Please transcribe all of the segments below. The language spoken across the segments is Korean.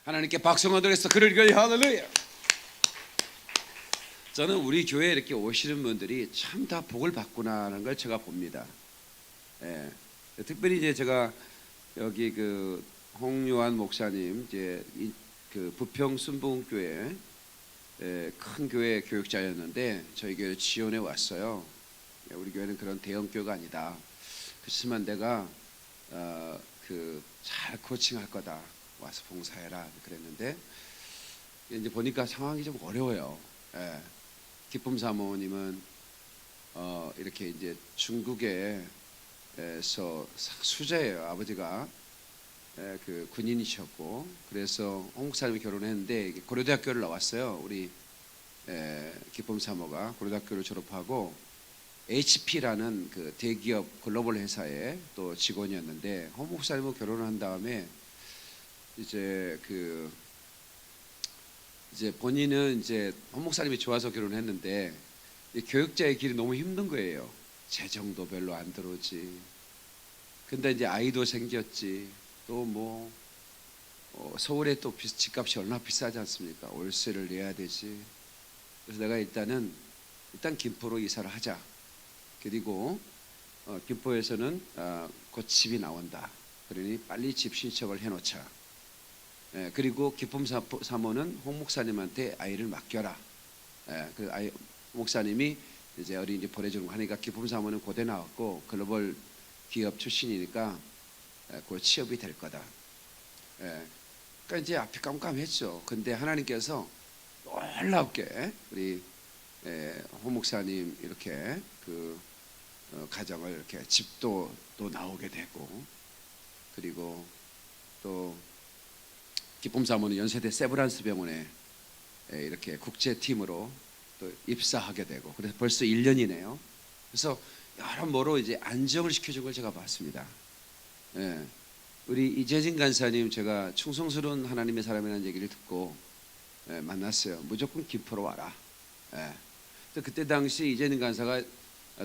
하나님께 박수가 드려서 그러리가 할렐루야. 저는 우리 교회에 이렇게 오시는 분들이 참 다 복을 받구나라는 걸 제가 봅니다. 예. 특별히 이제 제가 여기 그 홍요한 목사님 이제 그 부평 순복음교회 큰 교회 교육자였는데 저희 교회 지원해 왔어요. 우리 교회는 그런 대형 교회가 아니다. 그렇지만 내가 그 잘 코칭할 거다. 와서 봉사해라 그랬는데 이제 보니까 상황이 좀 어려워요. 예. 기쁨 사모님은 이렇게 이제 중국에서 수자예요. 아버지가 그 군인이셨고 그래서 홍 목사님이 결혼했는데 고려대학교를 나왔어요. 우리 기쁨 사모가 고려대학교를 졸업하고 HP라는 그 대기업 글로벌 회사의 또 직원이었는데 홍 목사님은 결혼을 한 다음에 이제 본인은 이제 홍 목사님이 좋아서 결혼했는데 교육자의 길이 너무 힘든 거예요. 재정도 별로 안 들어오지. 근데 이제 아이도 생겼지. 또 뭐 서울에 또 집값이 얼마나 비싸지 않습니까? 월세를 내야 되지. 그래서 내가 일단 김포로 이사를 하자. 그리고 김포에서는 곧 집이 나온다. 그러니 빨리 집 신청을 해놓자. 그리고 기쁨 사모는 홍 목사님한테 아이를 맡겨라. 그 아이 목사님이 이제 어린이집 보내주는 거 하니까 기쁨 사모는 고대 나왔고 글로벌 기업 출신이니까 곧 취업이 될 거다. 그러니까 이제 앞이 깜깜했죠. 근데 하나님께서 놀랍게 우리 홍 목사님 이렇게 그 가정을 이렇게 집도 또 나오게 되고 그리고 또 기쁨 사모는 연세대 세브란스 병원에 이렇게 국제팀으로 또 입사하게 되고 그래서 벌써 1년이네요. 그래서 여러모로 이제 안정을 시켜준 걸 제가 봤습니다. 우리 이재진 간사님 제가 충성스러운 하나님의 사람이라는 얘기를 듣고 만났어요. 무조건 김포로 와라. 그때 당시 이재진 간사가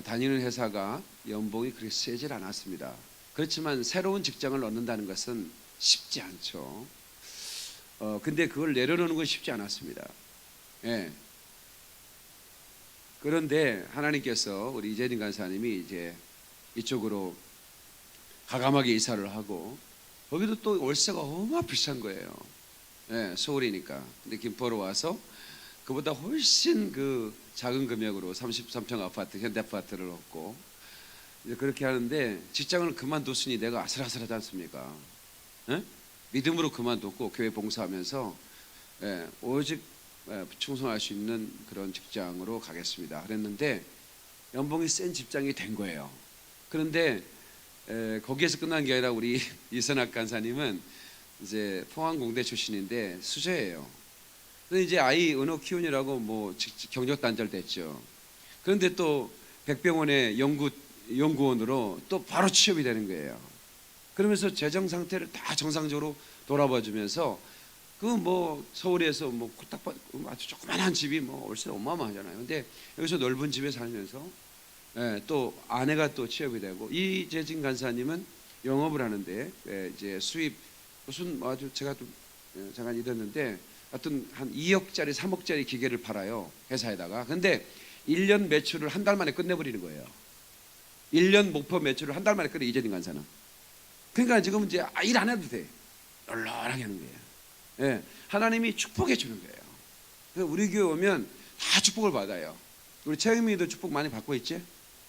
다니는 회사가 연봉이 그렇게 세질 않았습니다. 그렇지만 새로운 직장을 얻는다는 것은 쉽지 않죠. 근데 그걸 내려놓는 건 쉽지 않았습니다. 그런데 하나님께서 우리 이재진 간사님이 이제 이쪽으로 가감하게 이사를 하고 거기도 또 월세가 얼마나 비싼 거예요. 서울이니까. 근데 김포로 와서 그보다 훨씬 그 작은 금액으로 33평 아파트, 현대 아파트를 얻고 이제 그렇게 하는데 직장을 그만뒀으니 내가 아슬아슬하지 않습니까? 믿음으로 그만뒀고 교회 봉사하면서 오직 충성할 수 있는 그런 직장으로 가겠습니다. 그랬는데 연봉이 센 직장이 된 거예요. 그런데 거기에서 끝난 게 아니라 우리 이선학 간사님은 이제 포항공대 출신인데 수재예요. 그런데 이제 아이 은호 키우느라고 뭐 경력 단절됐죠. 그런데 또 백병원의 연구원으로 또 바로 취업이 되는 거예요. 그러면서 재정 상태를 다 정상적으로 돌아봐 주면서 그 뭐 서울에서 뭐 아주 조그만한 집이 뭐 월세 어마어마하잖아요. 근데 여기서 넓은 집에 살면서 또 아내가 또 취업이 되고 이재진 간사님은 영업을 하는데 이제 수입 무슨 아주 제가 좀 잠깐 잊었는데 하여튼 한 2억짜리 3억짜리 기계를 팔아요. 회사에다가. 근데 1년 매출을 한 달 만에 끝내버리는 거예요. 1년 목표 매출을 한 달 만에 끝내 이재진 간사는. 그러니까 지금 이제 일 안 해도 돼. 널널하게 하는 거예요. 하나님이 축복해 주는 거예요. 우리 교회 오면 다 축복을 받아요. 우리 채영이도 축복 많이 받고 있지?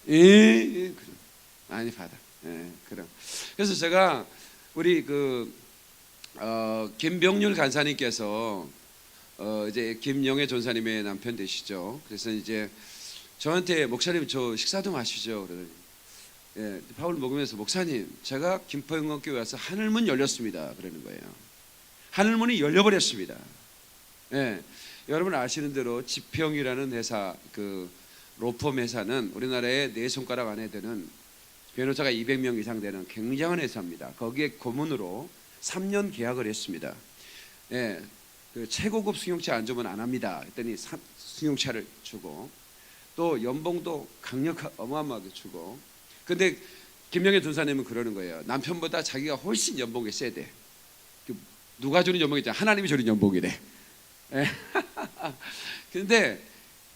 그럼 많이 받아. 그럼. 그래서 제가 우리 김병률 간사님께서 이제 김영애 전사님의 남편 되시죠. 그래서 이제 저한테 목사님 저 식사 좀 하시죠. 그러더니 밥을 먹으면서 목사님 제가 김포영광교회 와서 하늘문 열렸습니다. 그러는 거예요. 하늘문이 열려버렸습니다. 여러분 아시는 대로 지평이라는 회사 그 로펌 회사는 우리나라의 네 손가락 안에 드는 변호사가 200명 이상 되는 굉장한 회사입니다. 거기에 고문으로 3년 계약을 했습니다. 그 최고급 승용차 안 주면 안 합니다. 했더니 승용차를 주고 또 연봉도 어마어마하게 주고. 근데 김영애 전사님은 그러는 거예요. 남편보다 자기가 훨씬 연봉이 세대. 누가 주는 연봉이잖아. 하나님이 주는 연봉이래. 근데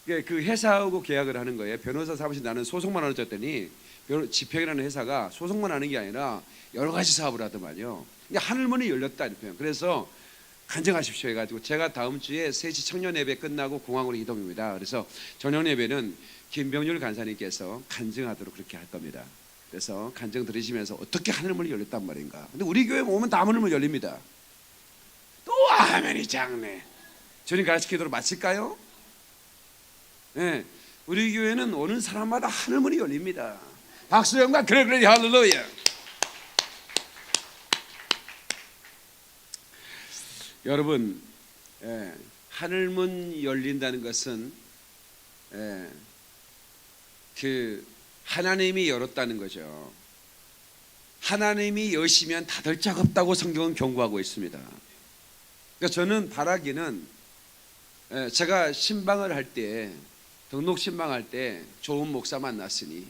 그 회사하고 계약을 하는 거예요. 변호사 사무실 나는 소송만 하는 줬더니 지평이라는 회사가 소송만 하는 게 아니라 여러 가지 사업을 하더만요. 하늘문이 열렸다 이런 표현. 그래서 간증하십시오 해가지고 제가 다음 주에 3시 청년 예배 끝나고 공항으로 이동입니다. 그래서 저녁 예배는 김병률 간사님께서 간증하도록 그렇게 할 겁니다. 그래서 간증 들으시면서 어떻게 하늘문이 열렸단 말인가. 근데 우리 교회 오면 다 하늘문 열립니다. 또 아멘이 작네. 주님 가르치기도록 마칠까요? 네, 우리 교회는 오는 사람마다 하늘문이 열립니다. 박수 영광 그래 할렐루야. 여러분, 하늘문 열린다는 것은 그 하나님이 열었다는 거죠. 하나님이 여시면 닫을 짝 없다고 성경은 경고하고 있습니다. 그러니까 저는 바라기는 제가 신방을 할 때, 등록 신방할 때 좋은 목사 만났으니,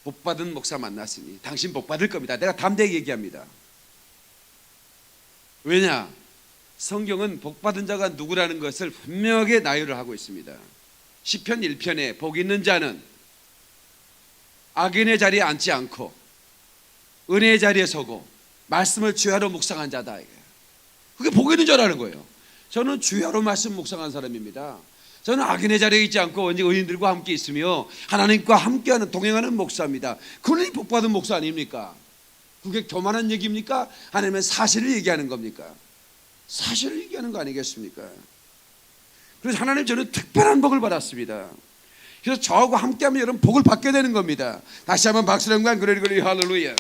복받은 목사 만났으니 당신 복받을 겁니다. 내가 담대히 얘기합니다. 왜냐? 성경은 복받은 자가 누구라는 것을 분명하게 나열을 하고 있습니다. 시편 1편에 복 있는 자는 악인의 자리에 앉지 않고 은혜의 자리에 서고 말씀을 주야로 묵상한 자다. 그게 복 있는 자라는 거예요. 저는 주야로 말씀 묵상한 사람입니다. 저는 악인의 자리에 있지 않고 언제 의인들과 함께 있으며 하나님과 함께하는 동행하는 목사입니다. 그러니 복받은 목사 아닙니까? 그게 교만한 얘기입니까? 아니면 사실을 얘기하는 겁니까? 사실을 얘기하는 거 아니겠습니까? 그래서 하나님 저는 특별한 복을 받았습니다. 그래서 저하고 함께하면 여러분 복을 받게 되는 겁니다. 다시 한번 박수령관 그러리 할렐루야.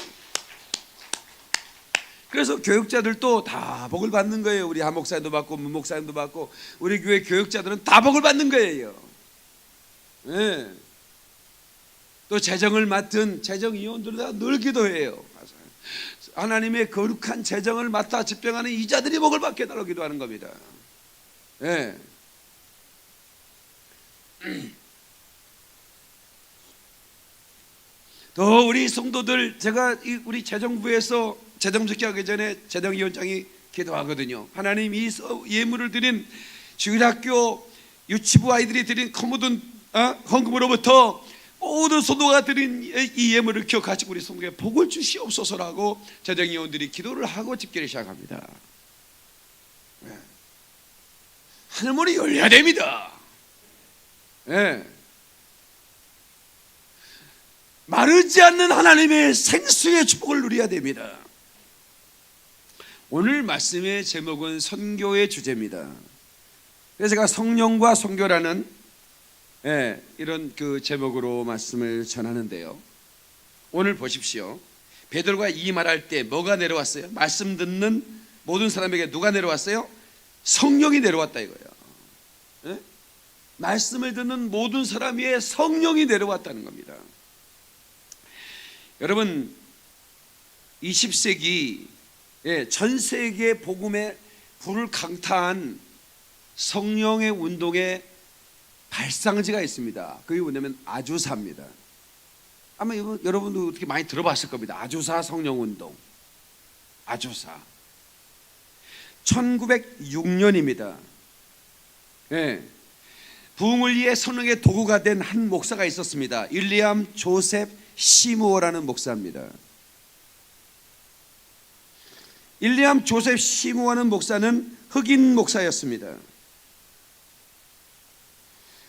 그래서 교육자들도 다 복을 받는 거예요. 우리 하목사님도 받고 문목사님도 받고 우리 교회 교육자들은 다 복을 받는 거예요. 네. 또 재정을 맡은 재정위원들도 다 늘 기도해요. 하나님의 거룩한 재정을 맡아 집행하는 이자들이 복을 받게 해달라고 기도하는 겁니다. 네. 더 우리 성도들, 제가 우리 재정부에서 재정 집계하기 전에 재정위원장이 기도하거든요. 하나님 이 예물을 드린 주일학교 유치부 아이들이 드린 모든 헌금으로부터 모든 성도가 드린 이 예물을 기억하시고 우리 성도에 복을 주시옵소서라고 재정위원들이 기도를 하고 집계를 시작합니다. 하늘문이 열려야 됩니다. 네. 마르지 않는 하나님의 생수의 축복을 누려야 됩니다. 오늘 말씀의 제목은 선교의 주제입니다. 그래서 제가 성령과 선교라는 이런 그 제목으로 말씀을 전하는데요. 오늘 보십시오. 베드로가 이 말할 때 뭐가 내려왔어요? 말씀 듣는 모든 사람에게 누가 내려왔어요? 성령이 내려왔다 이거예요. 말씀을 듣는 모든 사람 위에 성령이 내려왔다는 겁니다. 여러분 20세기 전 세계 복음의 불을 강타한 성령의 운동의 발상지가 있습니다. 그게 뭐냐면 아주사입니다. 아마 여러분도 어떻게 많이 들어봤을 겁니다. 아주사 성령운동. 아주사 1906년입니다. 부흥을 위해 성령의 도구가 된 한 목사가 있었습니다. 윌리엄 조셉 시무어라는 목사입니다. 윌리엄 조셉 시무어라는 목사는 흑인 목사였습니다.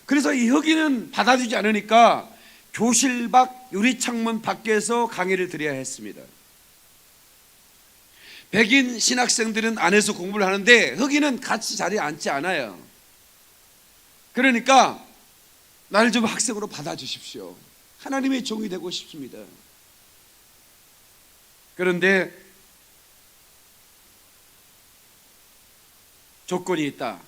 그래서 이 흑인은 받아주지 않으니까 교실 밖 유리창문 밖에서 강의를 드려야 했습니다. 백인 신학생들은 안에서 공부를 하는데 흑인은 같이 자리에 앉지 않아요. 그러니까 나를 좀 학생으로 받아주십시오. 하나님의 종이 되고 싶습니다. 그런데 조건이 있다.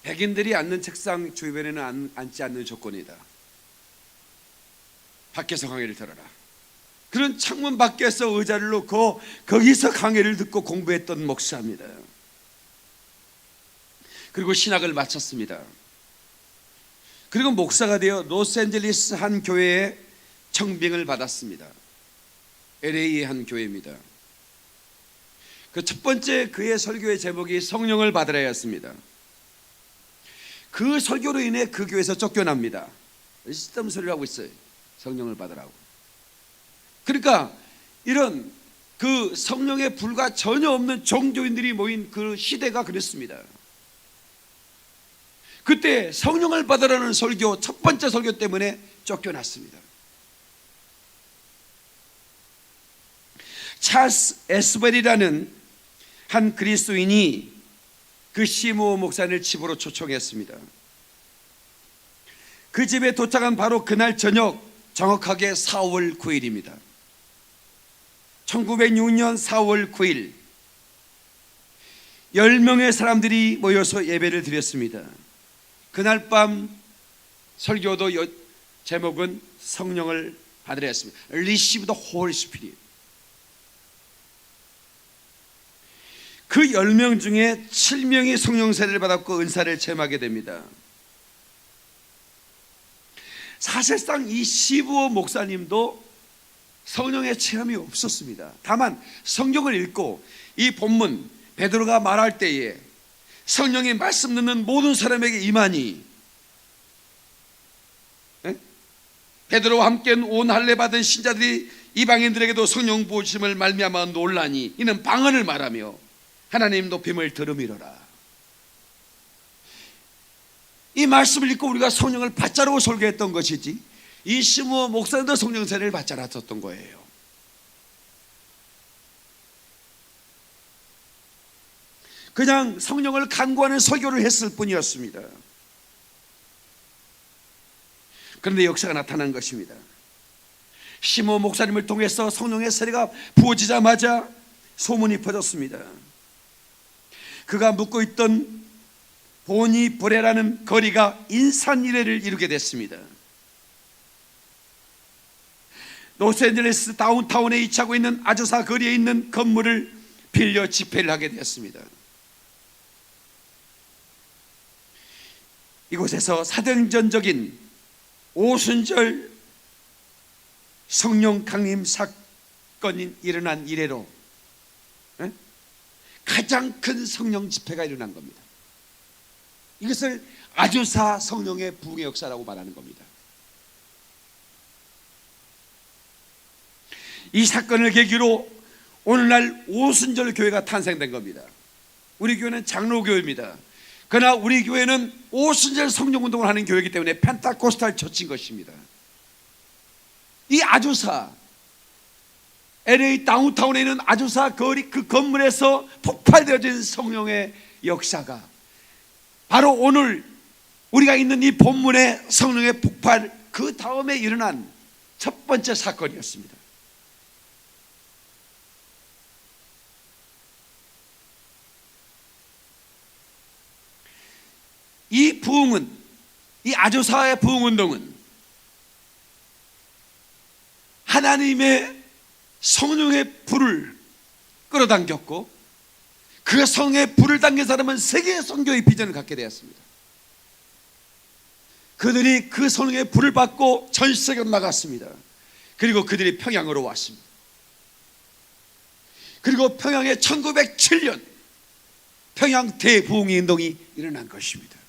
백인들이 앉는 책상 주변에는 앉지 않는 조건이다. 밖에서 강의를 들어라. 그런 창문 밖에서 의자를 놓고 거기서 강의를 듣고 공부했던 목사입니다. 그리고 신학을 마쳤습니다. 그리고 목사가 되어 로스앤젤레스 한 교회에 청빙을 받았습니다. LA의 한 교회입니다. 그 첫 번째 그의 설교의 제목이 성령을 받으라였습니다. 그 설교로 인해 그 교회에서 쫓겨납니다. 쓸데없는 소리를 하고 있어요. 성령을 받으라고. 그러니까 이런 그 성령의 불과 전혀 없는 종교인들이 모인 그 시대가 그랬습니다. 그때 성령을 받으라는 설교, 첫 번째 설교 때문에 쫓겨났습니다. 찰스 에스벨이라는 한 그리스도인이 그 시므온 목사님을 집으로 초청했습니다. 그 집에 도착한 바로 그날 저녁, 정확하게 4월 9일입니다. 1906년 4월 9일 10명의 사람들이 모여서 예배를 드렸습니다. 그날 밤 설교도 제목은 성령을 받으라 했습니다. Receive the Holy Spirit. 그 10명 중에 7명이 성령 세례를 받았고 은사를 체험하게 됩니다. 사실상 이 시므온 목사님도 성령의 체험이 없었습니다. 다만 성경을 읽고 이 본문 베드로가 말할 때에 성령이 말씀 듣는 모든 사람에게 임하니, 베드로와 함께 온 할례 받은 신자들이 이방인들에게도 성령 부으심을 말미암아 놀라니 이는 방언을 말하며 하나님 높임을 들음이로라. 이 말씀을 읽고 우리가 성령을 받자라고 설교했던 것이지, 이 시므온 목사님도 성령 세례를 받지 않았었던 거예요. 그냥 성령을 간구하는 설교를 했을 뿐이었습니다. 그런데 역사가 나타난 것입니다. 시므온 목사님을 통해서 성령의 세례가 부어지자마자 소문이 퍼졌습니다. 그가 묵고 있던 보니브레라는 거리가 인산이래를 이루게 됐습니다. 로스앤젤레스 다운타운에 위치하고 있는 아주사 거리에 있는 건물을 빌려 집회를 하게 되었습니다. 이곳에서 사등전적인 오순절 성령 강림 사건이 일어난 이래로 가장 큰 성령 집회가 일어난 겁니다. 이것을 아주사 성령의 부흥의 역사라고 말하는 겁니다. 이 사건을 계기로 오늘날 오순절 교회가 탄생된 겁니다. 우리 교회는 장로교회입니다. 그러나 우리 교회는 오순절 성령운동을 하는 교회이기 때문에 펜타코스탈 처치인 것입니다. 이 아주사 LA 다운타운에 있는 아주사 거리 그 건물에서 폭발되어진 성령의 역사가 바로 오늘 우리가 있는 이 본문의 성령의 폭발 그 다음에 일어난 첫 번째 사건이었습니다. 이 부흥은, 이 아주사의 부흥운동은 하나님의 성령의 불을 끌어당겼고, 그 성령의 불을 당긴 사람은 세계 선교의 비전을 갖게 되었습니다. 그들이 그 성령의 불을 받고 전 세계로 나갔습니다. 그리고 그들이 평양으로 왔습니다. 그리고 평양에 1907년 평양 대부흥의 운동이 일어난 것입니다.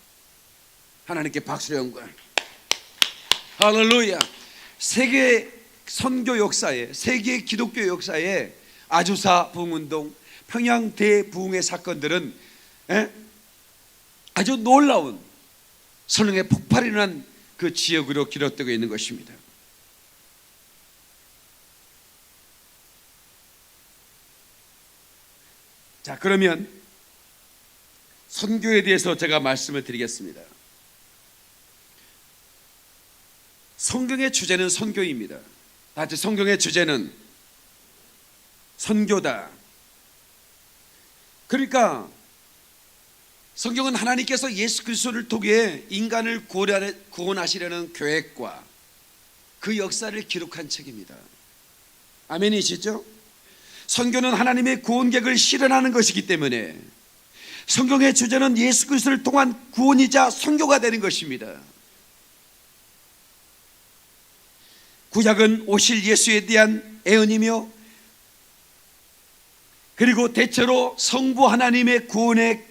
하나님께 박수를 연구한 할렐루야. 세계 선교 역사에, 세계 기독교 역사에 아주사 부흥운동, 평양 대부흥의 사건들은 아주 놀라운 성령의 폭발이 일어난 그 지역으로 기록되고 있는 것입니다. 자, 그러면 선교에 대해서 제가 말씀을 드리겠습니다. 성경의 주제는 선교입니다. 다시 성경의 주제는 선교다. 그러니까 성경은 하나님께서 예수 그리스도를 통해 인간을 구원하시려는 계획과 그 역사를 기록한 책입니다. 아멘이시죠? 선교는 하나님의 구원 계획을 실현하는 것이기 때문에 성경의 주제는 예수 그리스도를 통한 구원이자 선교가 되는 것입니다. 구약은 오실 예수에 대한 예언이며 그리고 대체로 성부 하나님의 구원의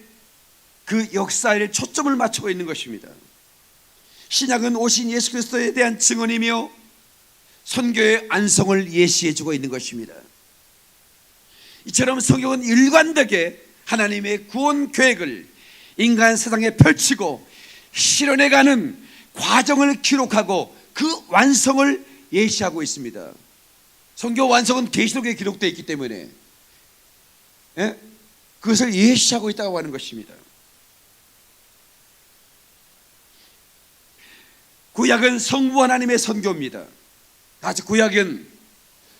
그 역사에 초점을 맞추고 있는 것입니다. 신약은 오신 예수 그리스도에 대한 증언이며 선교의 안성을 예시해 주고 있는 것입니다. 이처럼 성경은 일관되게 하나님의 구원 계획을 인간 세상에 펼치고 실현해가는 과정을 기록하고 그 완성을 예시하고 있습니다. 성경 완성은 계시록에 기록되어 있기 때문에 그것을 예시하고 있다고 하는 것입니다. 구약은 성부 하나님의 선교입니다. 다시 구약은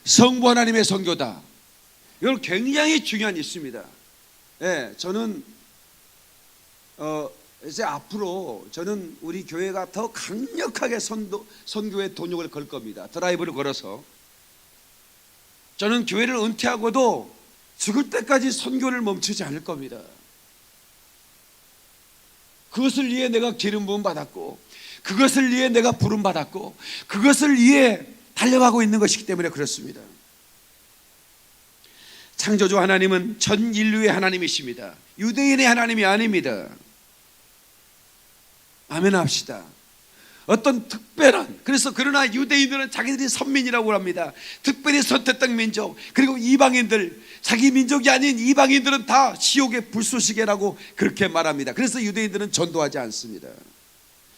성부 하나님의 선교다. 이건 굉장히 중요한 이슈입니다. 저는 이제 앞으로 저는 우리 교회가 더 강력하게 선교에 돈력을 걸 겁니다. 드라이브를 걸어서 저는 교회를 은퇴하고도 죽을 때까지 선교를 멈추지 않을 겁니다. 그것을 위해 내가 기름 부음 받았고, 그것을 위해 내가 부름 받았고, 그것을 위해 달려가고 있는 것이기 때문에 그렇습니다. 창조주 하나님은 전 인류의 하나님이십니다. 유대인의 하나님이 아닙니다. 아멘 합시다. 어떤 특별한, 그래서 그러나 유대인들은 자기들이 선민이라고 합니다. 특별히 선택된 민족, 그리고 이방인들, 자기 민족이 아닌 이방인들은 다 지옥의 불쏘시개라고 그렇게 말합니다. 그래서 유대인들은 전도하지 않습니다.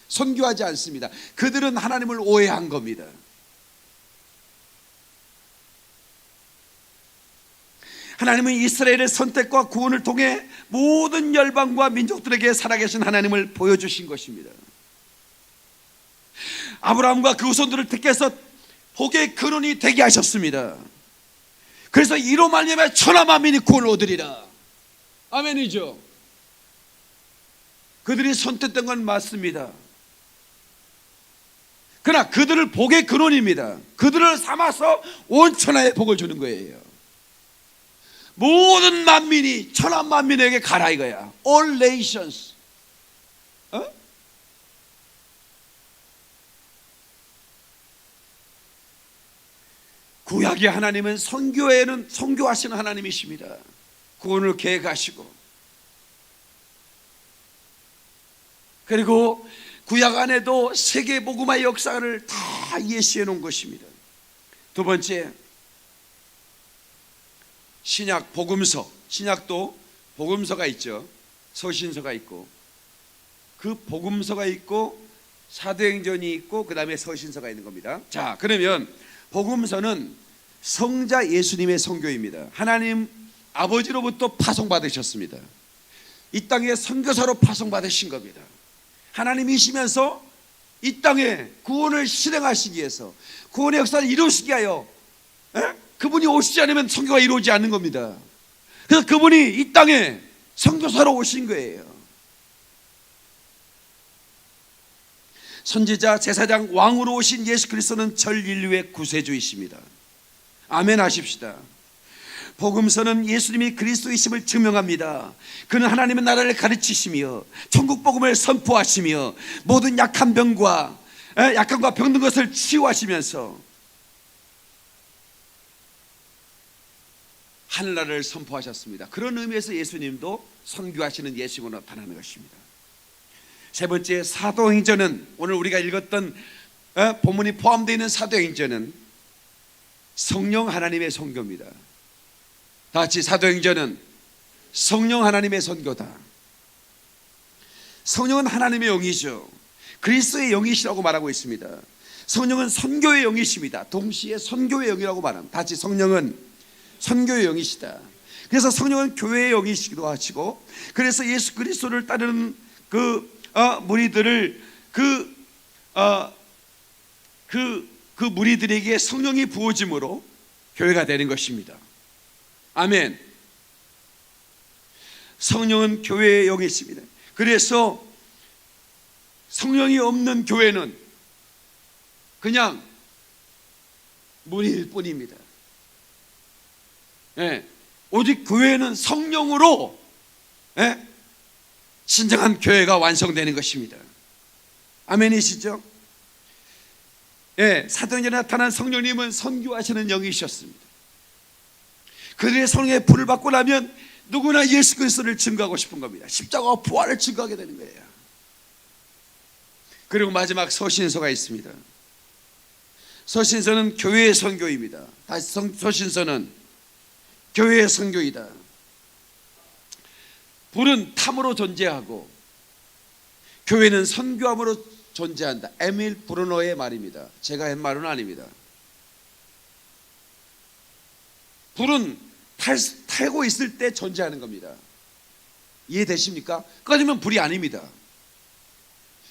선교하지 않습니다. 그들은 하나님을 오해한 겁니다. 하나님은 이스라엘의 선택과 구원을 통해 모든 열방과 민족들에게 살아계신 하나님을 보여주신 것입니다. 아브라함과 그 후손들을 택해서 복의 근원이 되게 하셨습니다. 그래서 이로 말미암아 천하 만민이 구원을 얻으리라. 아멘이죠. 그들이 선택된 건 맞습니다. 그러나 그들을 복의 근원입니다. 그들을 삼아서 온 천하에 복을 주는 거예요. 모든 만민이 천하 만민에게 가라 이거야. All nations. 구약의 하나님은 선교에는 선교하시는 하나님이십니다. 구원을 계획하시고, 그리고 구약 안에도 세계 복음화의 역사를 다 예시해 놓은 것입니다. 두 번째, 신약 복음서. 신약도 복음서가 있죠. 서신서가 있고, 그 복음서가 있고 사도행전이 있고 그 다음에 서신서가 있는 겁니다. 자, 그러면 복음서는 성자 예수님의 선교입니다. 하나님 아버지로부터 파송받으셨습니다. 이 땅에 선교사로 파송받으신 겁니다. 하나님이시면서 이 땅에 구원을 실행하시기 위해서, 구원의 역사를 이루시기 위하여 그분이 오시지 않으면 선교가 이루어지지 않는 겁니다. 그래서 그분이 이 땅에 선교사로 오신 거예요. 선지자, 제사장, 왕으로 오신 예수 그리스도는 전 인류의 구세주이십니다. 아멘 하십시다. 복음서는 예수님이 그리스도이심을 증명합니다. 그는 하나님의 나라를 가르치시며 천국 복음을 선포하시며 모든 약함과 병든 것을 치유하시면서 하늘나라를 선포하셨습니다. 그런 의미에서 예수님도 선교하시는 예수님으로 나타나는 것입니다. 세 번째, 사도행전은 오늘 우리가 읽었던 본문이 포함되어 있는 사도행전은 성령 하나님의 선교입니다. 다 같이 사도행전은 성령 하나님의 선교다. 성령은 하나님의 영이죠. 그리스도의 영이시라고 말하고 있습니다. 성령은 선교의 영이십니다. 동시에 선교의 영이라고 말합니다. 다 같이 성령은 선교의 영이시다. 그래서 성령은 교회의 영이시기도 하시고, 그래서 예수 그리스도를 따르는 그 무리들을 그 무리들에게 성령이 부어짐으로 교회가 되는 것입니다. 아멘. 성령은 교회의 영이십니다. 그래서 성령이 없는 교회는 그냥 무리일 뿐입니다. 오직 교회는 성령으로 진정한 교회가 완성되는 것입니다. 아멘이시죠? 사도행전에 나타난 성령님은 선교하시는 영이셨습니다. 그들의 성령의 불을 받고 나면 누구나 예수 그리스도를 증거하고 싶은 겁니다. 십자가와 부활을 증거하게 되는 거예요. 그리고 마지막 서신서가 있습니다. 서신서는 교회의 선교입니다. 다시 서신서는 교회의 선교이다. 불은 탐으로 존재하고 교회는 선교함으로 존재한다. 에밀 브루노의 말입니다. 제가 한 말은 아닙니다. 불은 타고 있을 때 존재하는 겁니다. 이해되십니까? 꺼지면 불이 아닙니다.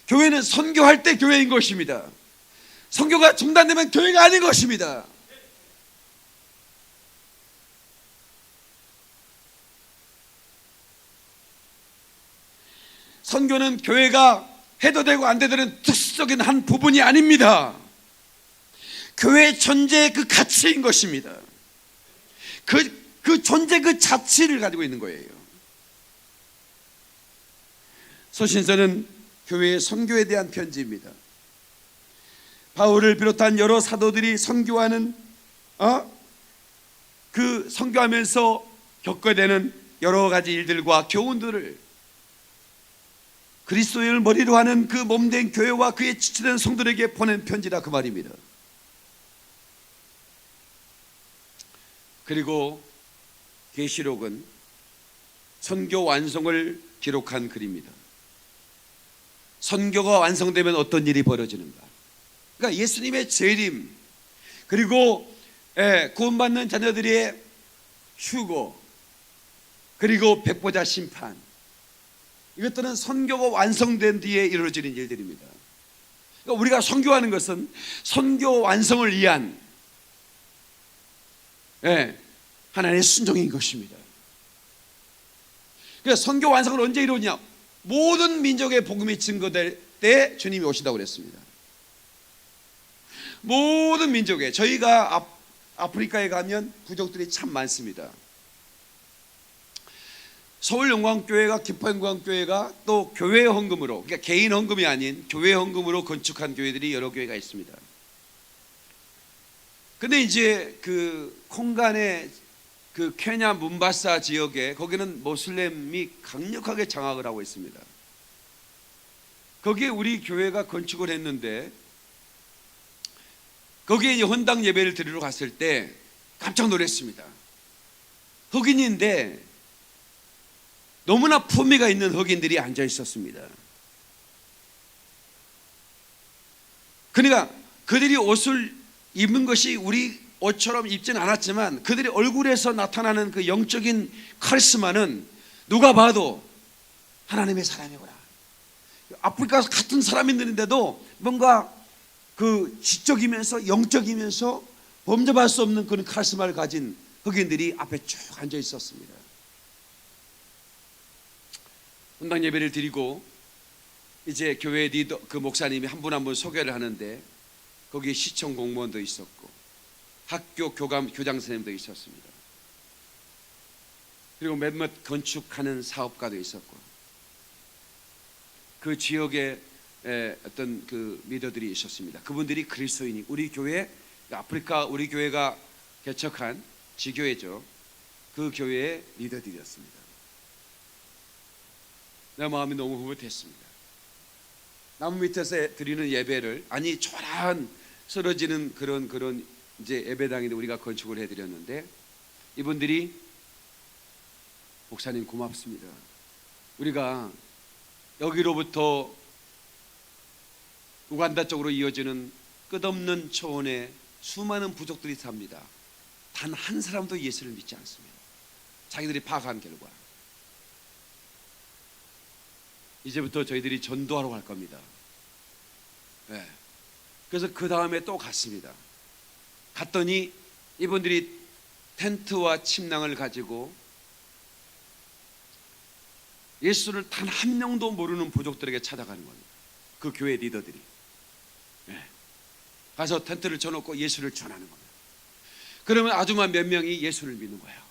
교회는 선교할 때 교회인 것입니다. 선교가 중단되면 교회가 아닌 것입니다. 선교는 교회가 해도 되고 안 되는 특수적인 한 부분이 아닙니다. 교회의 존재의 그 가치인 것입니다. 그 존재 그 자체를 가지고 있는 거예요. 서신서는 교회의 선교에 대한 편지입니다. 바울을 비롯한 여러 사도들이 선교하는 그 선교하면서 겪어야 되는 여러 가지 일들과 교훈들을 그리스도를 머리로 하는 그 몸된 교회와 그의 지체된 성도들에게 보낸 편지다 그 말입니다. 그리고 계시록은 선교 완성을 기록한 글입니다. 선교가 완성되면 어떤 일이 벌어지는가? 그러니까 예수님의 재림, 그리고 구원받는 자녀들의 휴거, 그리고 백보자 심판, 이것들은 선교가 완성된 뒤에 이루어지는 일들입니다. 그러니까 우리가 선교하는 것은 선교 완성을 위한 하나님의 순종인 것입니다. 그래서 선교 완성을 언제 이루냐? 모든 민족의 복음이 증거될 때 주님이 오신다고 그랬습니다. 모든 민족에, 저희가 아프리카에 가면 부족들이 참 많습니다. 서울영광교회가, 기포영광교회가 또 교회 헌금으로, 그러니까 개인 헌금이 아닌 교회 헌금으로 건축한 교회들이 여러 교회가 있습니다. 근데 이제 그 콩간의 그 케냐 문바사 지역에, 거기는 모슬렘이 강력하게 장악을 하고 있습니다. 거기에 우리 교회가 건축을 했는데, 거기에 이제 헌당 예배를 드리러 갔을 때 깜짝 놀랐습니다. 흑인인데 너무나 품위가 있는 흑인들이 앉아 있었습니다. 그러니까 그들이 옷을 입은 것이 우리 옷처럼 입지는 않았지만 그들의 얼굴에서 나타나는 그 영적인 카리스마는 누가 봐도 하나님의 사람이구나. 아프리카 같은 사람인데도 뭔가 그 지적이면서 영적이면서 범접할 수 없는 그런 카리스마를 가진 흑인들이 앞에 쭉 앉아 있었습니다. 헌당 예배를 드리고 이제 교회 리더, 그 목사님이 한 분 한 분 소개를 하는데, 거기에 시청 공무원도 있었고 학교 교장 선생님도 있었습니다. 그리고 몇몇 건축하는 사업가도 있었고, 그 지역에 어떤 그 리더들이 있었습니다. 그분들이 그리스도인이, 우리 교회, 아프리카 우리 교회가 개척한 지교회죠. 그 교회의 리더들이었습니다. 내 마음이 너무 흐뭇했습니다. 나무 밑에서 드리는 예배를, 아니 초라한 쓰러지는 그런 이제 예배당인데 우리가 건축을 해드렸는데, 이분들이 목사님 고맙습니다. 우리가 여기로부터 우간다 쪽으로 이어지는 끝없는 초원에 수많은 부족들이 삽니다. 단 한 사람도 예수를 믿지 않습니다. 자기들이 파악한 결과. 이제부터 저희들이 전도하러 갈 겁니다. 네. 그래서 그 다음에 또 갔습니다. 갔더니 이분들이 텐트와 침낭을 가지고 예수를 단 한 명도 모르는 부족들에게 찾아가는 겁니다. 그 교회 리더들이. 네. 가서 텐트를 쳐놓고 예수를 전하는 겁니다. 그러면 아주만 몇 명이 예수를 믿는 거예요.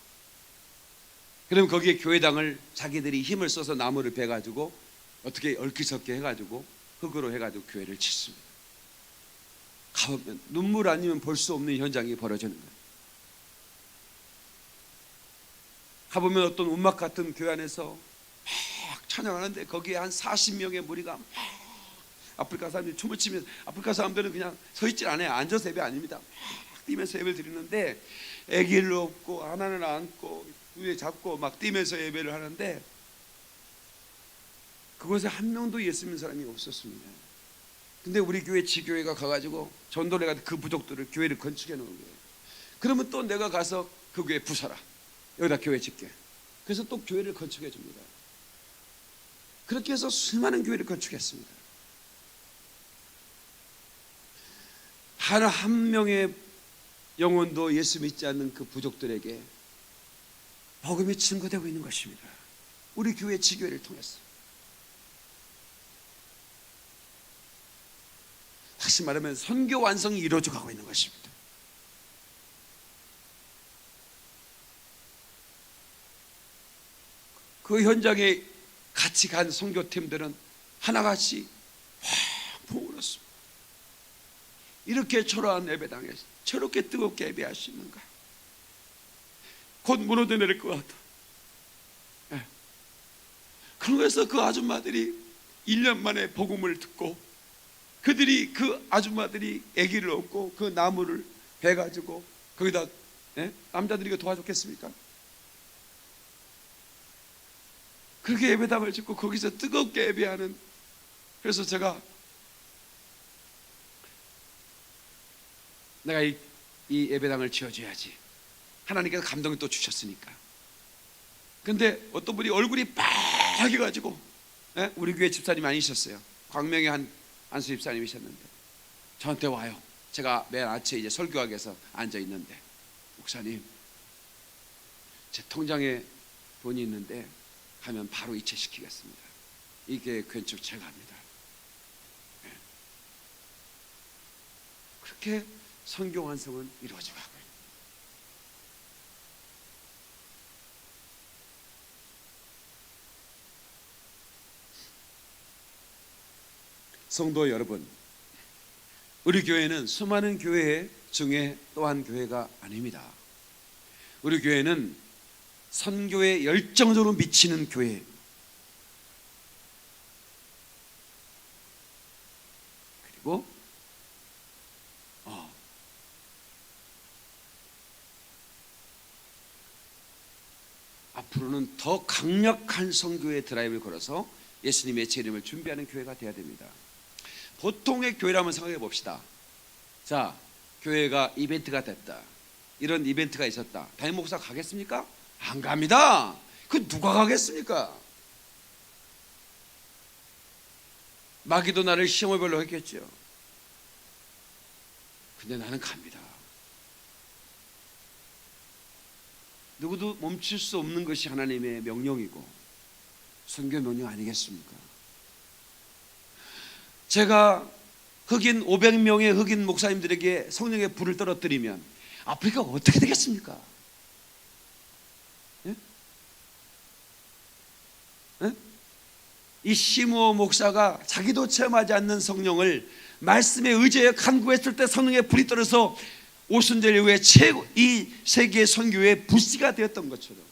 그러면 거기에 교회당을 자기들이 힘을 써서 나무를 베가지고 어떻게 얽히섞게 해가지고 흙으로 해가지고 교회를 짓습니다. 가보면 눈물 아니면 볼 수 없는 현장이 벌어지는 거예요. 가보면 어떤 운막 같은 교회 안에서 막 찬양하는데 거기에 한 40명의 무리가 막 아프리카 사람들이 춤을 추면서, 아프리카 사람들은 그냥 서 있질 않아요. 앉아서 예배 아닙니다. 막 뛰면서 예배를 드리는데 아기를 업고 하나는 안고 위에 잡고 막 뛰면서 예배를 하는데 그곳에 한 명도 예수 믿는 사람이 없었습니다. 근데 우리 교회 지교회가 가가지고 전도를 해가지고 그 부족들을 교회를 건축해 놓은 거예요. 그러면 또 내가 가서 그 교회 부숴라, 여기다 교회 짓게. 그래서 또 교회를 건축해 줍니다. 그렇게 해서 수많은 교회를 건축했습니다. 한 명의 영혼도 예수 믿지 않는 그 부족들에게 복음이 증거되고 있는 것입니다. 우리 교회 지교회를 통해서. 다시 말하면 선교 완성이 이루어져 가고 있는 것입니다. 그 현장에 같이 간 선교팀들은 하나같이 펑 울었습니다. 이렇게 초라한 예배당에서 저렇게 뜨겁게 예배할 수 있는가? 곧 무너져 내릴 것 같아. 네. 그래서 그 아줌마들이 1년 만에 복음을 듣고, 그 아줌마들이 아기를 얻고 그 나무를 베가지고 거기다, 남자들이 이거 도와줬겠습니까? 그렇게 예배당을 짓고 거기서 뜨겁게 예배하는. 그래서 제가 내가 이 예배당을 지어줘야지, 하나님께서 감동을 또 주셨으니까. 근데 어떤 분이 얼굴이 빨개가지고, 우리 교회 집사님 아니셨어요. 광명의 안수 집사님이셨는데 저한테 와요. 제가 맨 아침에 이제 설교학에서 앉아 있는데, 목사님, 제 통장에 돈이 있는데 하면 바로 이체시키겠습니다. 이게 건축 제가 합니다. 그렇게 선교 완성은 이루어져 가고 있습니다. 성도 여러분, 우리 교회는 수많은 교회 중에 또 한 교회가 아닙니다. 우리 교회는 선교에 열정적으로 미치는 교회. 그리고 앞으로는 더 강력한 선교의 드라이브를 걸어서 예수님의 재림을 준비하는 교회가 되어야 됩니다. 보통의 교회라면 생각해 봅시다. 자, 교회가 이벤트가 됐다. 이런 이벤트가 있었다. 담임 목사 가겠습니까? 안 갑니다. 그 누가 가겠습니까? 마귀도 나를 시험을별로 했겠죠. 근데 나는 갑니다. 누구도 멈출 수 없는 것이 하나님의 명령이고 선교 명령 아니겠습니까? 제가 흑인 500명의 흑인 목사님들에게 성령의 불을 떨어뜨리면 아프리카가 어떻게 되겠습니까? 예? 예? 이 시므오 목사가 자기도 체험하지 않는 성령을 말씀에 의지하여 간구했을 때 성령의 불이 떨어서 오순절 이후에 최고 이 세계 선교의 불씨가 되었던 것처럼,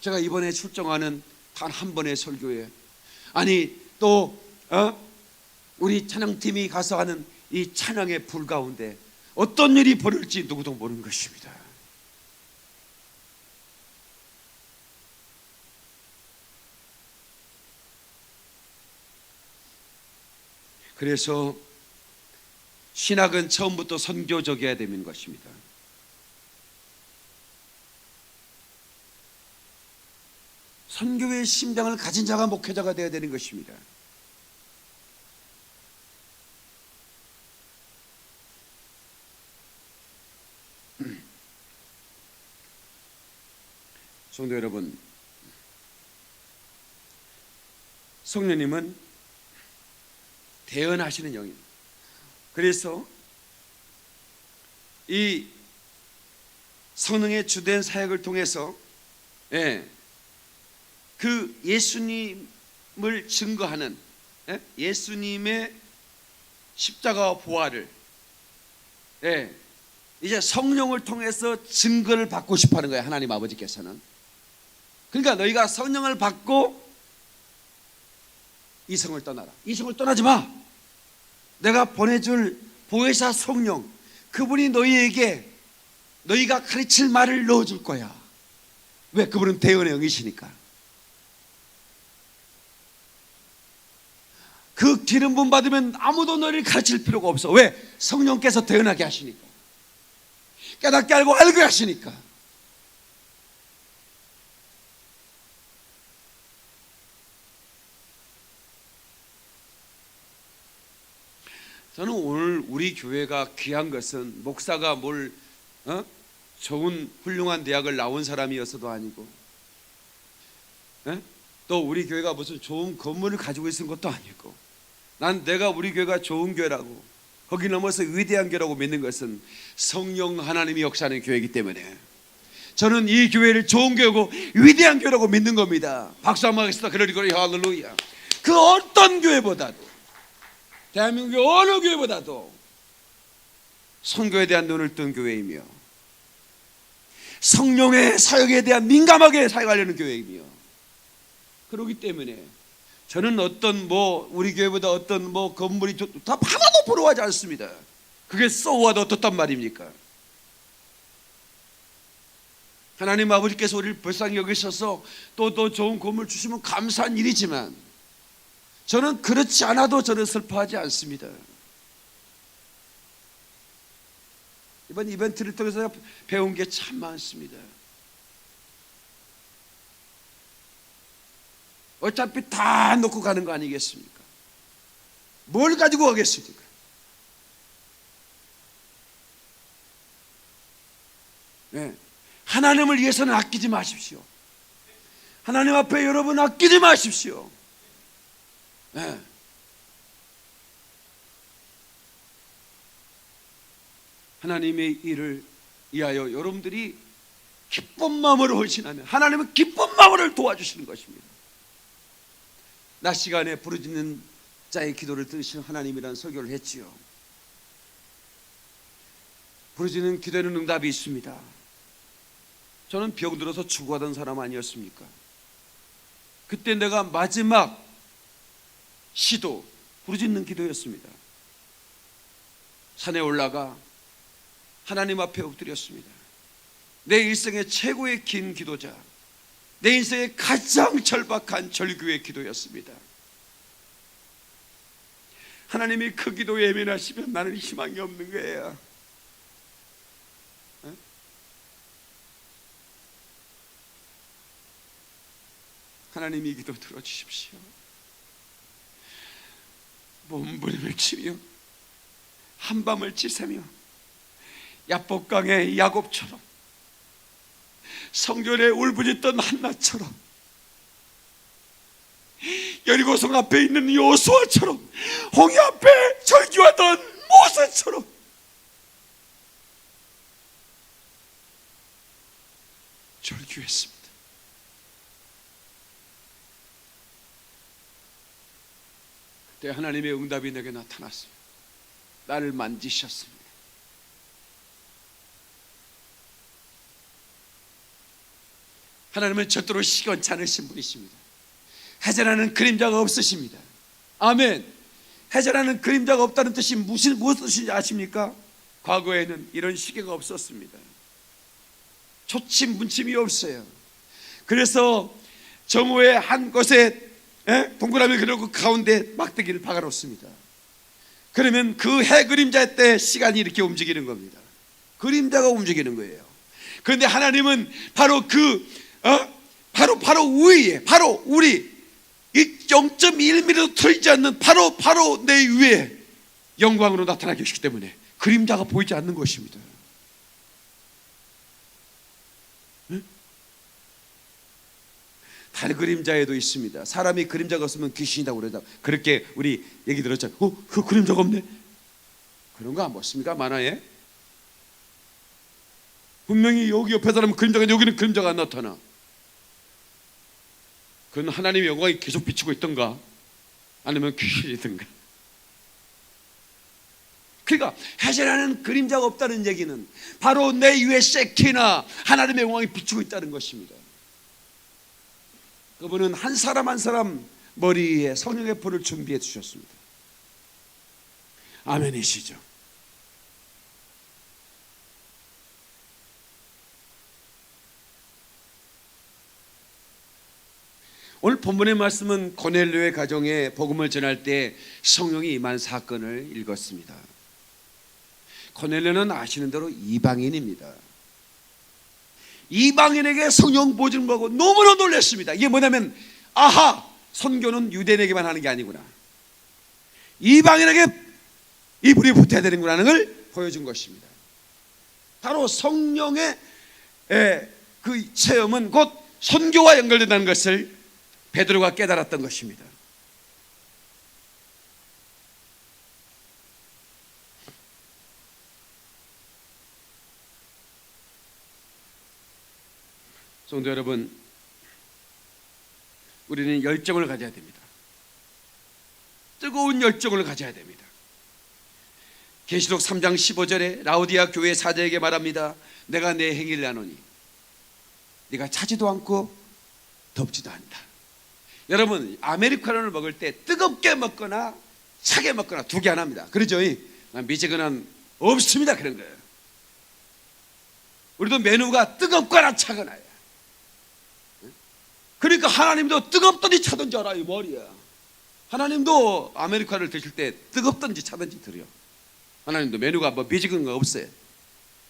제가 이번에 출정하는 단 한 번의 설교에, 아니 또 우리 찬양팀이 가서 하는 이 찬양의 불 가운데 어떤 일이 벌어질지 누구도 모르는 것입니다. 그래서 신학은 처음부터 선교적이어야 되는 것입니다. 선교의 심장을 가진 자가 목회자가 되어야 되는 것입니다. 성도 여러분, 성령님은 대언하시는 영입니다. 그래서 이 성령의 주된 사역을 통해서 그 예수님을 증거하는, 예수님의 십자가와 부활을 이제 성령을 통해서 증거를 받고 싶어 하는 거예요. 하나님 아버지께서는. 그러니까 너희가 성령을 받고 이 성을 떠나라. 이 성을 떠나지 마. 내가 보내줄 보혜사 성령, 그분이 너희에게 너희가 가르칠 말을 넣어줄 거야. 왜? 그분은 대언의 영이시니까. 그 기름 부음 받으면 아무도 너희를 가르칠 필요가 없어. 왜? 성령께서 대언하게 하시니까. 깨닫게 알고 알게 하시니까. 저는 오늘 우리 교회가 귀한 것은 목사가 좋은 훌륭한 대학을 나온 사람이어서도 아니고, 또 우리 교회가 무슨 좋은 건물을 가지고 있는 것도 아니고, 난 내가 우리 교회가 좋은 교회라고, 거기 넘어서 위대한 교회라고 믿는 것은 성령 하나님이 역사하는 교회이기 때문에 저는 이 교회를 좋은 교회고 위대한 교회라고 믿는 겁니다. 박수 한번 하겠습니다. 그러리 할렐루야. 그 어떤 교회보다도, 대한민국의 어느 교회보다도 선교에 대한 눈을 뜬 교회이며 성령의 사역에 대한 민감하게 사역하려는 교회이며, 그렇기 때문에 저는 어떤 우리 교회보다 어떤 건물이 다 하나도 부러워하지 않습니다. 그게 쏘아도 어떻단 말입니까? 하나님 아버지께서 우리를 불쌍히 여기셔서 또 좋은 건물 주시면 감사한 일이지만, 저는 그렇지 않아도 저는 슬퍼하지 않습니다. 이번 이벤트를 통해서 배운 게 참 많습니다. 어차피 다 놓고 가는 거 아니겠습니까? 뭘 가지고 가겠습니까? 네. 하나님을 위해서는 아끼지 마십시오. 하나님 앞에 여러분 아끼지 마십시오. 네. 하나님의 일을 위하여 여러분들이 기쁜 마음으로 헌신하면 하나님은 기쁜 마음으로 도와주시는 것입니다. 낮 시간에 부르짖는 자의 기도를 들으시는 하나님이라는 설교를 했지요. 부르짖는 기도에는 응답이 있습니다. 저는 병들어서 죽어가던 사람 아니었습니까? 그때 내가 마지막 시도 부르짖는 기도였습니다. 산에 올라가 하나님 앞에 엎드렸습니다. 내 일생의 최고의 긴 기도자, 내 인생의 가장 절박한 절규의 기도였습니다. 하나님이 그 기도에 예민하시면 나는 희망이 없는 거예요. 하나님이 이 기도 들어주십시오. 몸부림을 치며 한밤을 지새며 야복강의 야곱처럼, 성전에 울부짖던 한나처럼, 여리고성 앞에 있는 여호수아처럼, 홍해 앞에 절규하던 모세처럼 절규했습니다. 그때 하나님의 응답이 내게 나타났습니다. 나를 만지셨습니다. 하나님은 절대로 시건찮으신 분이십니다. 해제라는 그림자가 없으십니다. 아멘. 해제라는 그림자가 없다는 뜻이 무슨 뜻인지 아십니까? 과거에는 이런 시계가 없었습니다. 초침 문침이 없어요. 그래서 정오의 한 곳에 동그라미 그려놓고 가운데 막대기를 박아놓습니다. 그러면 그 해 그림자 때 시간이 이렇게 움직이는 겁니다. 그림자가 움직이는 거예요. 그런데 하나님은 바로 바로 위에, 바로 우리 0.1mm도 틀리지 않는 바로 내 위에 영광으로 나타나 계시기 때문에 그림자가 보이지 않는 것입니다. 달 그림자에도 있습니다. 사람이 그림자가 없으면 귀신이라고 그러다. 그렇게 우리 얘기 들었잖아요. 그 그림자가 없네. 그런 거 안 봤습니까? 만화에 분명히 여기 옆에 사람은 그림자가, 여기는 그림자가 안 나타나. 그건 하나님의 영광이 계속 비치고 있던가 아니면 귀신이든가. 그러니까 해제라는 그림자가 없다는 얘기는 바로 내 위에 세키나 하나님의 영광이 비추고 있다는 것입니다. 그분은 한 사람 한 사람 머리에 성령의 불을 준비해 주셨습니다. 아멘이시죠? 오늘 본문의 말씀은 고넬료의 가정에 복음을 전할 때 성령이 임한 사건을 읽었습니다. 고넬료는 아시는 대로 이방인입니다. 이방인에게 성령 보증을 받고 너무나 놀랐습니다. 이게 뭐냐면 아하, 선교는 유대인에게만 하는 게 아니구나, 이방인에게 이 불이 붙어야 되는구나 하는 걸 보여준 것입니다. 바로 성령의 그 체험은 곧 선교와 연결된다는 것을 베드로가 깨달았던 것입니다. 성도 여러분, 우리는 열정을 가져야 됩니다. 뜨거운 열정을 가져야 됩니다. 계시록 3장 15절에 라오디아 교회 사자에게 말합니다. 내가 내 행위를 아노니 네가 차지도 않고 덥지도 않다. 여러분, 아메리카노를 먹을 때 뜨겁게 먹거나 차게 먹거나 두 개 하나입니다. 그러죠? 미지근한 없습니다. 그런 거예요. 우리도 메뉴가 뜨겁거나 차거나요. 그러니까 하나님도 뜨겁든지 차든지 알아요. 머리야. 하나님도 아메리카노를 드실 때 뜨겁든지 차든지 드려. 하나님도 메뉴가 뭐 미지근한 거 없어요.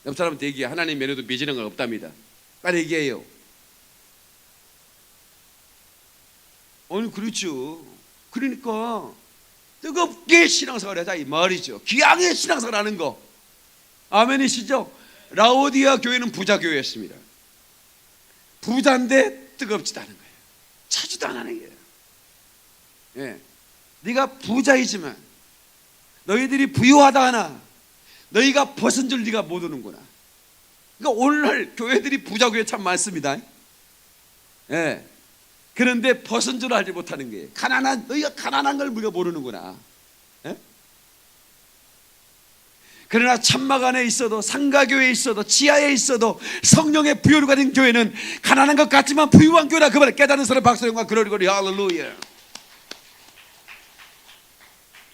옆 사람한테 얘기해. 하나님 메뉴도 미지근한 거 없답니다. 빨리 얘기해요. 아니 그렇죠. 그러니까 뜨겁게 신앙생활을 하자 이 말이죠. 귀하게 신앙생활 하는 거. 아멘이시죠? 라오디아 교회는 부자 교회였습니다. 부자인데 뜨겁지도 않은 거예요. 차지도 안 하는 거예요. 예. 네가 부자이지만 너희들이 부유하다 하나 너희가 벗은 줄 네가 모르는구나. 그러니까 오늘날 교회들이 부자 교회 참 많습니다. 예. 그런데 벗은 줄 알지 못하는 거예요. 너희가 가난한 걸 우리가 모르는구나. 예? 그러나 천막 안에 있어도 상가교회에 있어도 지하에 있어도 성령의 부여를 가진 교회는 가난한 것 같지만 부유한 교회라 그 말을 깨닫는 사람 박수령과 그러리거리 할렐루야.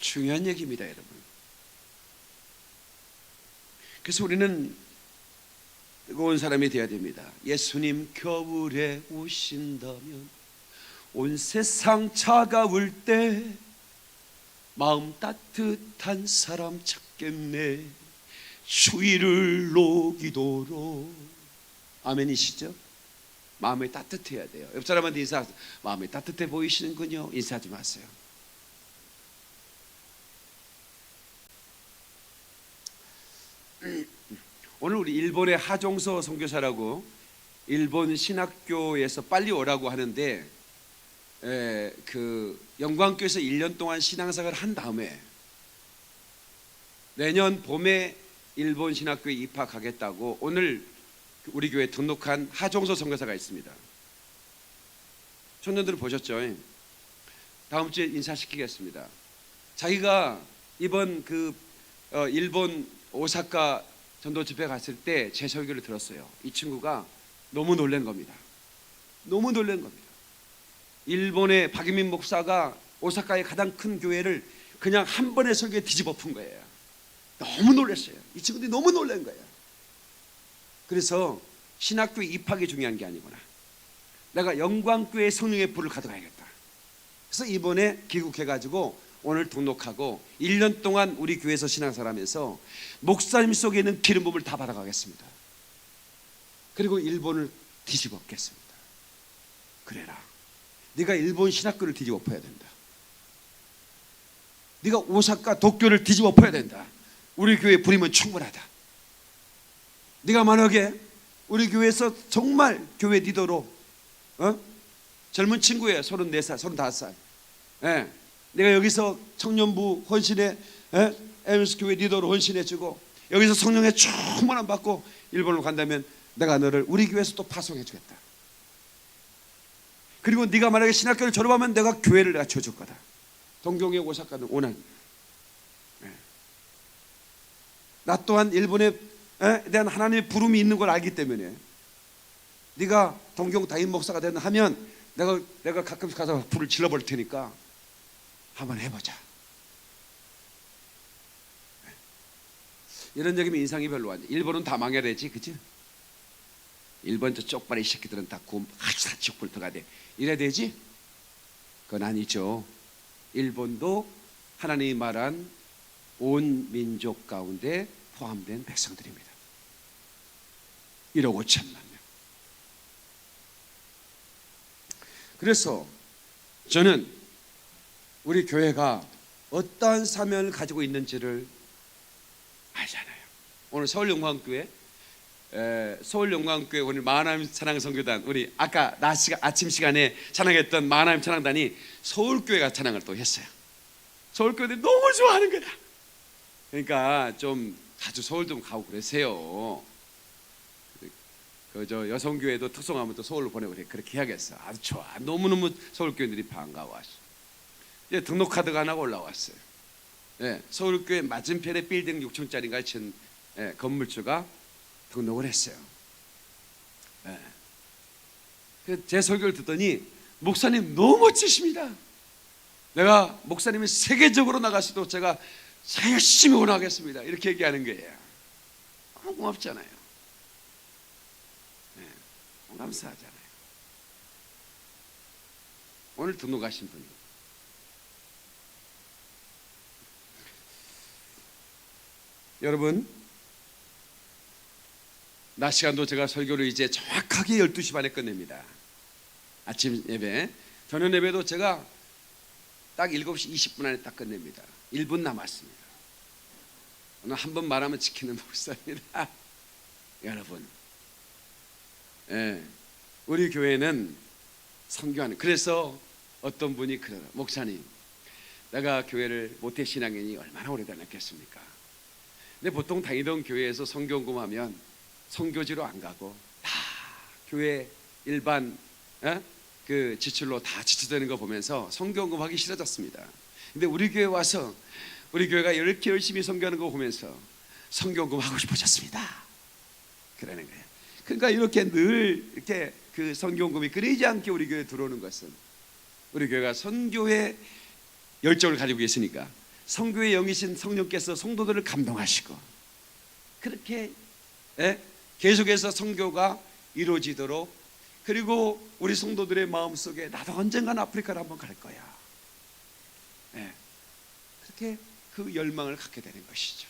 중요한 얘기입니다, 여러분. 그래서 우리는 뜨거운 사람이 되어야 됩니다. 예수님 겨울에 오신다면 온 세상 차가울 때 마음 따뜻한 사람 찾겠네. 추위를 녹이도록. 아멘이시죠? 마음이 따뜻해야 돼요. 옆 사람한테 인사하세요. 마음이 따뜻해 보이시는군요. 인사하지 마세요. 오늘 우리 일본의 하종서 선교사라고 일본 신학교에서 빨리 오라고 하는데 그 영광교에서 1년 동안 신앙생활을 한 다음에 내년 봄에 일본 신학교에 입학하겠다고 오늘 우리 교회에 등록한 하종서 선교사가 있습니다. 청년들은 보셨죠? 다음 주에 인사시키겠습니다. 자기가 이번 일본 오사카 전도 집회 갔을 때 제 설교를 들었어요. 이 친구가 너무 놀란 겁니다. 너무 놀란 겁니다. 일본의 박유민 목사가 오사카의 가장 큰 교회를 그냥 한 번의 설교에 뒤집어 푼 거예요. 너무 놀랐어요. 이 친구들이 너무 놀란 거예요. 그래서 신학교에 입학이 중요한 게 아니구나. 내가 영광교회 성령의 불을 가져가야겠다. 그래서 이번에 귀국해가지고 오늘 등록하고 1년 동안 우리 교회에서 신앙생활하면서 목사님 속에 있는 기름 부음을 다 받아가겠습니다. 그리고 일본을 뒤집어 엎겠습니다. 그래라. 네가 일본 신학교를 뒤집어 엎어야 된다. 네가 오사카 도쿄를 뒤집어 엎어야 된다. 우리 교회 부리면 충분하다. 네가 만약에 우리 교회에서 정말 교회 리더로 젊은 친구예요. 34살, 35살. 예. 내가 여기서 청년부 헌신해, 에미스 교회 리더로 헌신해주고 여기서 성령의 충만함 받고 일본으로 간다면 내가 너를 우리 교회에서 또 파송해 주겠다. 그리고 네가 만약에 신학교를 졸업하면 내가 교회를 내가 줘줄 거다. 동경의 오사카는 오늘 나 또한 일본에 대한 하나님의 부름이 있는 걸 알기 때문에 네가 동경 다임 목사가 되는 하면 내가 가끔씩 가서 불을 질러버릴 테니까 한번 해보자. 이런 적이면 인상이 별로 안 좋아. 일본은 다 망해야 되지, 그치? 일본 저 쪽발이 새끼들은 다 지옥불 들어가야 돼. 이래야 되지? 그건 아니죠. 일본도 하나님이 말한 온 민족 가운데 포함된 백성들입니다. 1억 5천만 명. 그래서 저는 우리 교회가 어떠한 사명을 가지고 있는지를 알잖아요. 오늘 서울영광교회 오늘 마하나임 찬양선교단, 우리 아까 아침 시간에 찬양했던 마하나임 찬양단이 서울교회가 찬양을 또 했어요. 서울교회들이 너무 좋아하는 거야. 그러니까 좀 자주 서울 좀 가고 그러세요. 저 여성교회도 특송하면 또 서울로 보내고 그렇게 해야겠어. 아주 좋아. 너무너무 서울교회들이 반가워하셔. 이제 등록카드가 하나 올라왔어요. 서울교회 맞은편에 빌딩 6층짜리인가 건물주가 등록을 했어요. 제 설교를 듣더니 목사님 너무 멋지십니다. 내가 목사님이 세계적으로 나가서도 제가 열심히 원하겠습니다. 이렇게 얘기하는 거예요. 고맙잖아요. 감사하잖아요. 오늘 등록하신 분이 여러분, 낮 시간도 제가 설교를 이제 정확하게 12시 반에 끝냅니다. 아침 예배, 저녁 예배도 제가 딱 7시 20분 안에 딱 끝냅니다. 1분 남았습니다. 오늘 한 번 말하면 지키는 목사입니다. 여러분, 우리 교회는 선교하는, 그래서 어떤 분이 그러더라고요. 목사님, 내가 교회를 모태신앙인이 얼마나 오래다녔겠습니까? 근데 보통 다니던 교회에서 선교원금하면 선교지로 안 가고 다 교회 일반 그 지출로 다 지출되는 거 보면서 선교원금 하기 싫어졌습니다. 근데 우리 교회 와서 우리 교회가 이렇게 열심히 선교하는 거 보면서 선교원금 하고 싶어졌습니다. 그러는 거예요. 그러니까 이렇게 늘 이렇게 그 선교원금이 끊이지 않게 우리 교회에 들어오는 것은 우리 교회가 선교의 열정을 가지고 계시니까 선교의 영이신 성령께서 성도들을 감동하시고 그렇게 계속해서 선교가 이루어지도록, 그리고 우리 성도들의 마음속에 나도 언젠간 아프리카를 한번 갈 거야, 그렇게 그 열망을 갖게 되는 것이죠.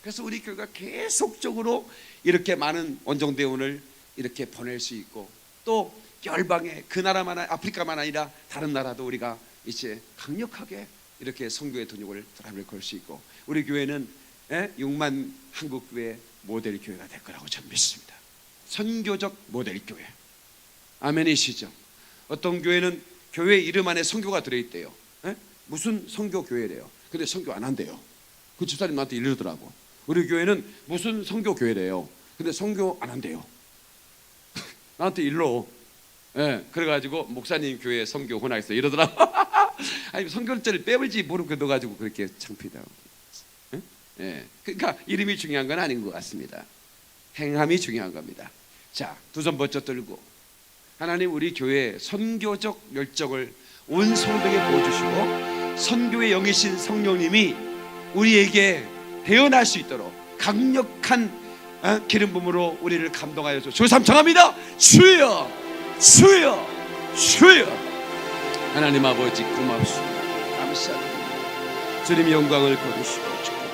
그래서 우리 교회가 계속적으로 이렇게 많은 원정대원을 이렇게 보낼 수 있고, 또 열방에 그 나라만, 아프리카만 아니라 다른 나라도 우리가 이제 강력하게 이렇게 선교의 동력을 드라마를 걸 수 있고, 우리 교회는 6만 한국교회 모델 교회가 될 거라고 저는 믿습니다. 선교적 모델 교회. 아멘이시죠? 어떤 교회는 교회 이름 안에 선교가 들어있대요. 무슨 선교 교회래요. 근데 선교 안 한대요. 그 집사님 나한테 이러더라고. 우리 교회는 무슨 선교 교회래요. 근데 선교 안 한대요. 나한테 일러. 그래가지고 목사님 교회 선교 혼하겠어 이러더라고. 아니 선교를 빼버리지 모르고 넣어가지고 그렇게 창피다. 그러니까 이름이 중요한 건 아닌 것 같습니다. 행함이 중요한 겁니다. 자, 두 손 번쩍 들고 하나님 우리 교회의 선교적 열정을 온 성도에게 보여주시고 선교의 영이신 성령님이 우리에게 태어날 수 있도록 강력한 기름 부음으로 우리를 감동하여 주옵소서. 주 삼청합니다. 주여, 주여, 주여. 하나님 아버지 고맙습니다. 감사드립니다. 주님 영광을 거두시고